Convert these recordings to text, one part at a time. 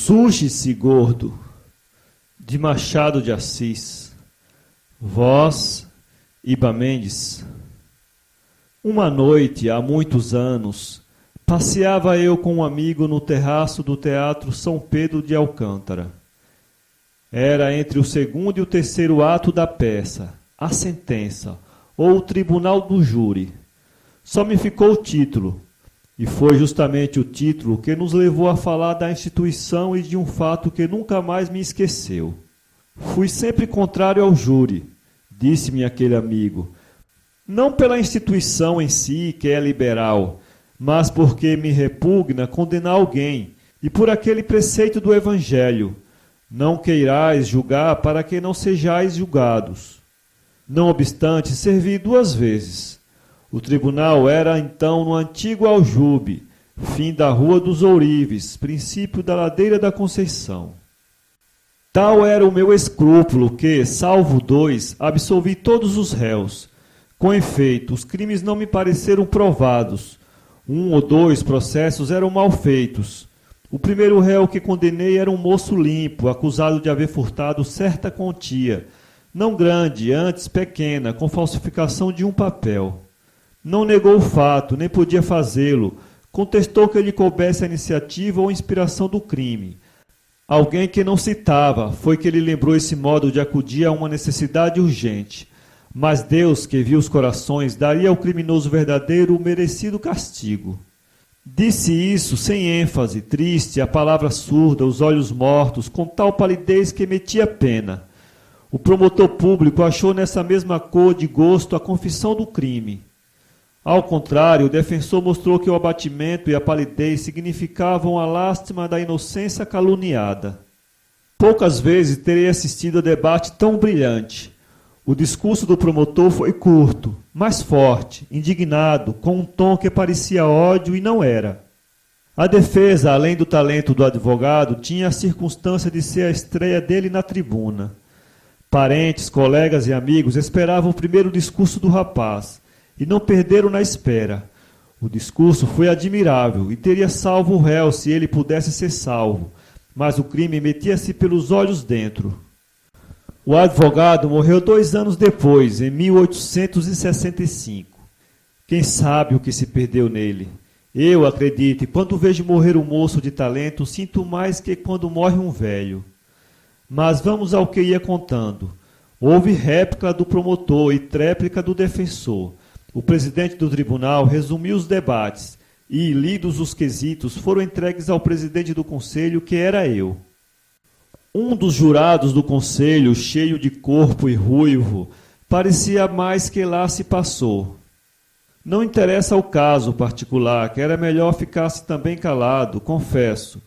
Surge-se, gordo, de Machado de Assis. Voz, Iba Mendes. Uma noite, há muitos anos, passeava eu com um amigo no terraço do Teatro São Pedro de Alcântara. Era entre o segundo e o terceiro ato da peça, a sentença, ou o tribunal do júri. Só me ficou o título, e foi justamente o título que nos levou a falar da instituição e de um fato que nunca mais me esqueceu. Fui sempre contrário ao júri, disse-me aquele amigo, não pela instituição em si, que é liberal, mas porque me repugna condenar alguém, e por aquele preceito do Evangelho, não queirais julgar para que não sejais julgados. Não obstante, servi 2 vezes. O tribunal era então no antigo Aljube, fim da Rua dos Ourives, princípio da Ladeira da Conceição. Tal era o meu escrúpulo que, salvo 2, absolvi todos os réus. Com efeito, os crimes não me pareceram provados. 1 ou 2 processos eram mal feitos. O primeiro réu que condenei era um moço limpo, acusado de haver furtado certa quantia, não grande, antes pequena, com falsificação de um papel. Não negou o fato, nem podia fazê-lo. Contestou que lhe coubesse a iniciativa ou inspiração do crime. Alguém que não citava foi que lhe lembrou esse modo de acudir a uma necessidade urgente. Mas Deus, que viu os corações, daria ao criminoso verdadeiro o merecido castigo. Disse isso sem ênfase, triste, a palavra surda, os olhos mortos, com tal palidez que metia pena. O promotor público achou nessa mesma cor de gosto a confissão do crime. Ao contrário, o defensor mostrou que o abatimento e a palidez significavam a lástima da inocência caluniada. Poucas vezes terei assistido a debate tão brilhante. O discurso do promotor foi curto, mas forte, indignado, com um tom que parecia ódio e não era. A defesa, além do talento do advogado, tinha a circunstância de ser a estreia dele na tribuna. Parentes, colegas e amigos esperavam o primeiro discurso do rapaz, e não perderam na espera. O discurso foi admirável e teria salvo o réu se ele pudesse ser salvo, mas o crime metia-se pelos olhos dentro. O advogado morreu 2 anos depois, em 1865. Quem sabe o que se perdeu nele? Eu, acredite, quando vejo morrer um moço de talento, sinto mais que quando morre um velho. Mas vamos ao que ia contando. Houve réplica do promotor e tréplica do defensor. O presidente do tribunal resumiu os debates e, lidos os quesitos, foram entregues ao presidente do conselho, que era eu. Um dos jurados do conselho, cheio de corpo e ruivo, parecia mais que lá se passou. Não interessa o caso particular, que era melhor ficasse também calado, confesso.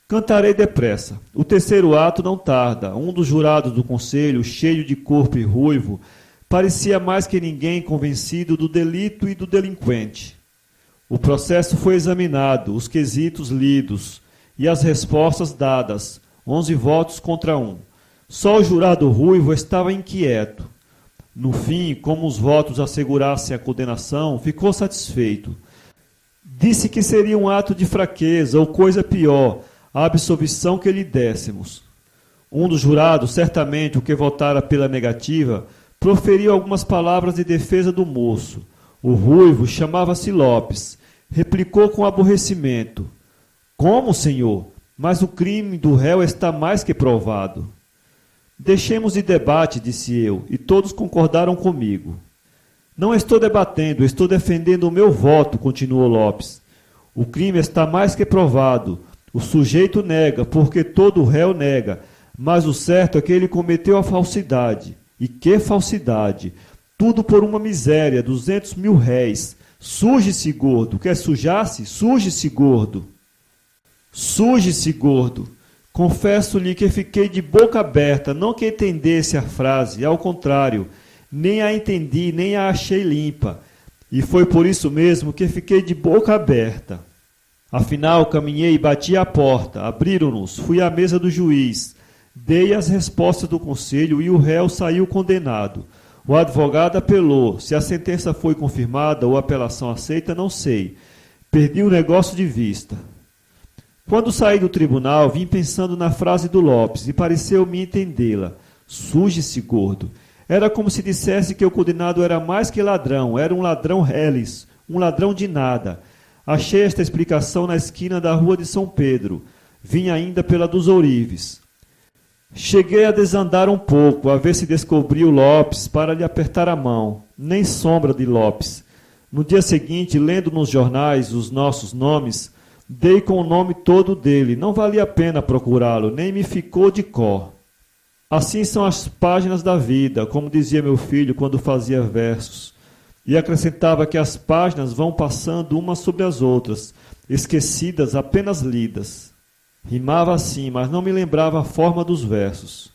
Cantarei depressa. O terceiro ato não tarda. Um dos jurados do conselho, cheio de corpo e ruivo, parecia mais que ninguém convencido do delito e do delinquente. O processo foi examinado, os quesitos lidos e as respostas dadas, 11 votos contra 1. Só o jurado ruivo estava inquieto. No fim, como os votos assegurassem a condenação, ficou satisfeito. Disse que seria um ato de fraqueza ou coisa pior, a absolvição que lhe dessemos. Um dos jurados, certamente o que votara pela negativa, proferiu algumas palavras de defesa do moço. O ruivo chamava-se Lopes. Replicou com aborrecimento. Como, senhor? Mas o crime do réu está mais que provado. Deixemos de debate, disse eu, e todos concordaram comigo. Não estou debatendo, estou defendendo o meu voto, continuou Lopes. O crime está mais que provado. O sujeito nega, porque todo réu nega, mas o certo é que ele cometeu a falsidade. E que falsidade! Tudo por uma miséria, 200 mil réis. Surge-se, gordo. Quer sujar-se? Surge-se, gordo. Surge-se, gordo. Confesso-lhe que fiquei de boca aberta, não que entendesse a frase, ao contrário, nem a entendi, nem a achei limpa. E foi por isso mesmo que fiquei de boca aberta. Afinal, caminhei e bati à porta. Abriram-nos. Fui à mesa do juiz. Dei as respostas do conselho e o réu saiu condenado. O advogado apelou. Se a sentença foi confirmada ou a apelação aceita, não sei. Perdi o negócio de vista. Quando saí do tribunal, vim pensando na frase do Lopes e pareceu-me entendê-la. Suje-se, gordo. Era como se dissesse que o condenado era mais que ladrão, era um ladrão reles, um ladrão de nada. Achei esta explicação na esquina da rua de São Pedro. Vim ainda pela dos Ourives. Cheguei a desandar um pouco, a ver se descobri o Lopes para lhe apertar a mão. Nem sombra de Lopes. No dia seguinte, lendo nos jornais os nossos nomes, dei com o nome todo dele. Não valia a pena procurá-lo, nem me ficou de cor. Assim são as páginas da vida, como dizia meu filho quando fazia versos. E acrescentava que as páginas vão passando umas sobre as outras, esquecidas, apenas lidas. Rimava assim, mas não me lembrava a forma dos versos.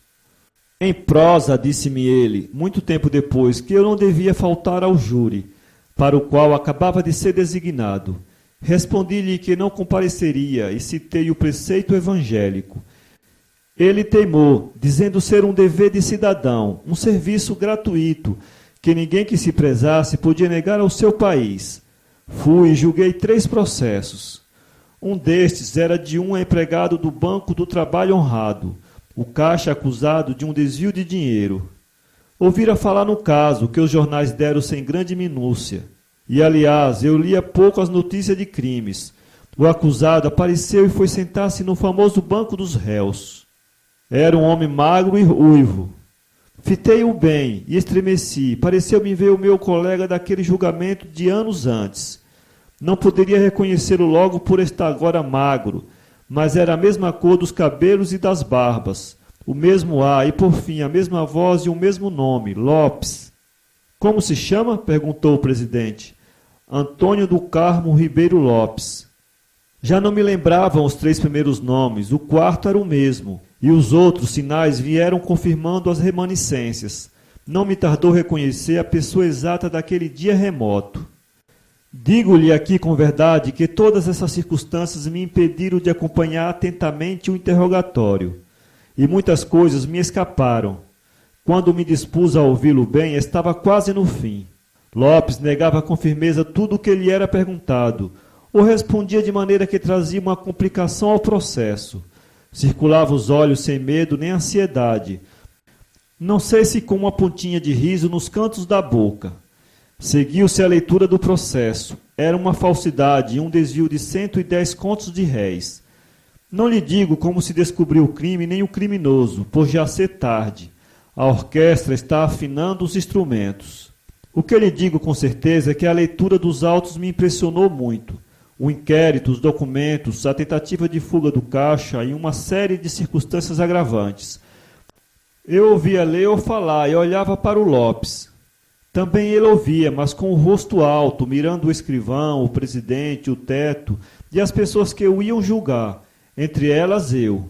Em prosa, disse-me ele, muito tempo depois, que eu não devia faltar ao júri, para o qual acabava de ser designado. Respondi-lhe que não compareceria e citei o preceito evangélico. Ele teimou, dizendo ser um dever de cidadão, um serviço gratuito, que ninguém que se prezasse podia negar ao seu país. Fui e julguei 3 processos. Um destes era de um empregado do Banco do Trabalho Honrado, o caixa acusado de um desvio de dinheiro. Ouvira falar no caso, que os jornais deram sem grande minúcia. E, aliás, eu lia pouco as notícias de crimes. O acusado apareceu e foi sentar-se no famoso banco dos réus. Era um homem magro e ruivo. Fitei-o bem e estremeci. Pareceu-me ver o meu colega daquele julgamento de anos antes. Não poderia reconhecê-lo logo por estar agora magro, mas era a mesma cor dos cabelos e das barbas, o mesmo ar e, por fim, a mesma voz e o mesmo nome, Lopes. Como se chama? Perguntou o presidente. Antônio do Carmo Ribeiro Lopes. Já não me lembravam os 3 primeiros nomes, o 4º era o mesmo, e os outros sinais vieram confirmando as remanescências. Não me tardou reconhecer a pessoa exata daquele dia remoto. Digo-lhe aqui com verdade que todas essas circunstâncias me impediram de acompanhar atentamente o interrogatório, e muitas coisas me escaparam. Quando me dispus a ouvi-lo bem, estava quase no fim. Lopes negava com firmeza tudo o que lhe era perguntado, ou respondia de maneira que trazia uma complicação ao processo. Circulava os olhos sem medo nem ansiedade. Não sei se com uma pontinha de riso nos cantos da boca. Seguiu-se a leitura do processo. Era uma falsidade e um desvio de 110 contos de réis. Não lhe digo como se descobriu o crime nem o criminoso, por já ser tarde. A orquestra está afinando os instrumentos. O que lhe digo com certeza é que a leitura dos autos me impressionou muito. O inquérito, os documentos, a tentativa de fuga do caixa e uma série de circunstâncias agravantes. Eu ouvia ler ou falar e olhava para o Lopes. Também ele ouvia, mas com o rosto alto, mirando o escrivão, o presidente, o teto e as pessoas que o iam julgar, entre elas eu.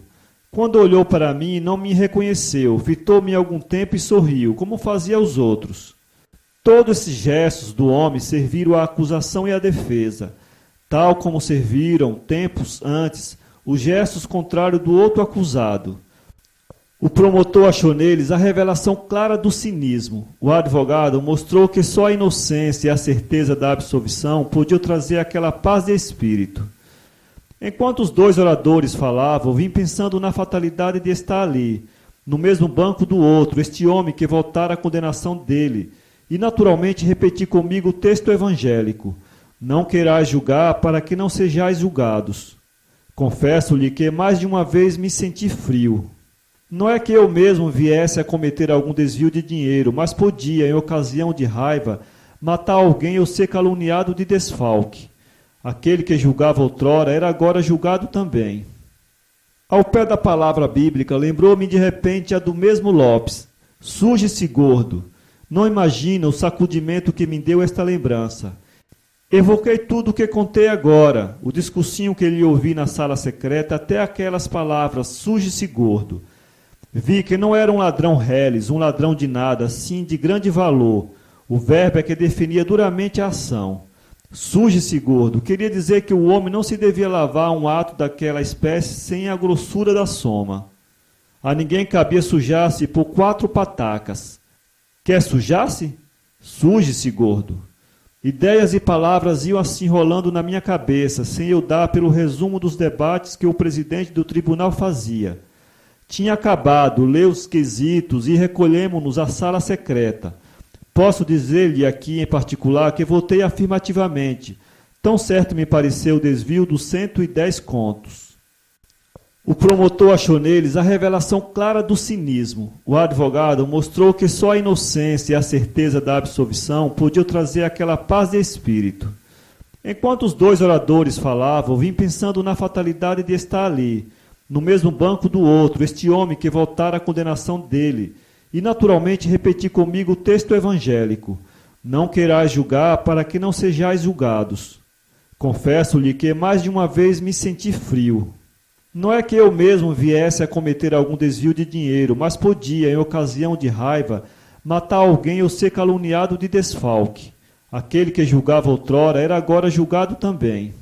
Quando olhou para mim, não me reconheceu, fitou-me algum tempo e sorriu, como fazia aos outros. Todos esses gestos do homem serviram à acusação e à defesa, tal como serviram, tempos antes, os gestos contrários do outro acusado. O promotor achou neles a revelação clara do cinismo. O advogado mostrou que só a inocência e a certeza da absolvição podiam trazer aquela paz de espírito. Enquanto os 2 oradores falavam, vim pensando na fatalidade de estar ali, no mesmo banco do outro, este homem que voltara à condenação dele, e naturalmente repeti comigo o texto evangélico: não queirais julgar para que não sejais julgados. Confesso-lhe que mais de uma vez me senti frio. Não é que eu mesmo viesse a cometer algum desvio de dinheiro, mas podia, em ocasião de raiva, matar alguém ou ser caluniado de desfalque. Aquele que julgava outrora era agora julgado também. Ao pé da palavra bíblica, lembrou-me de repente a do mesmo Lopes. Suje-se, gordo. Não imagina o sacudimento que me deu esta lembrança. Evoquei tudo o que contei agora, o discursinho que lhe ouvi na sala secreta, até aquelas palavras, suje-se, gordo. Vi que não era um ladrão reles, um ladrão de nada, sim de grande valor. O verbo é que definia duramente a ação. Suje-se, gordo, queria dizer que o homem não se devia lavar um ato daquela espécie sem a grossura da soma. A ninguém cabia sujar-se por 4 patacas. Quer sujar-se? Suje-se, gordo. Ideias e palavras iam assim rolando na minha cabeça, sem eu dar pelo resumo dos debates que o presidente do tribunal fazia. Tinha acabado, leu os quesitos e recolhemos-nos à sala secreta. Posso dizer-lhe aqui em particular que votei afirmativamente. Tão certo me pareceu o desvio dos 110 contos. O promotor achou neles a revelação clara do cinismo. O advogado mostrou que só a inocência e a certeza da absolvição podiam trazer aquela paz de espírito. Enquanto os dois oradores falavam, vim pensando na fatalidade de estar ali, no mesmo banco do outro, este homem que voltara à condenação dele, e naturalmente repeti comigo o texto evangélico: não queirais julgar para que não sejais julgados. Confesso-lhe que mais de uma vez me senti frio. Não é que eu mesmo viesse a cometer algum desvio de dinheiro, mas podia, em ocasião de raiva, matar alguém ou ser caluniado de desfalque. Aquele que julgava outrora era agora julgado também.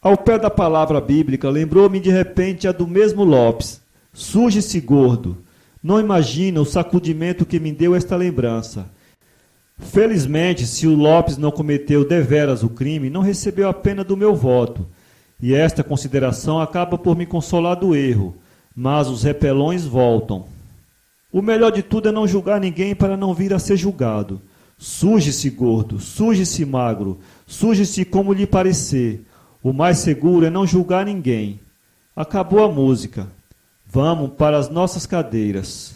Ao pé da palavra bíblica, lembrou-me de repente a do mesmo Lopes. Surge-se gordo. Não imagina o sacudimento que me deu esta lembrança. Felizmente, se o Lopes não cometeu deveras o crime, não recebeu a pena do meu voto. E esta consideração acaba por me consolar do erro, mas os repelões voltam. O melhor de tudo é não julgar ninguém para não vir a ser julgado. Surge-se gordo, surge-se magro, surge-se como lhe parecer. O mais seguro é não julgar ninguém. Acabou a música. Vamos para as nossas cadeiras.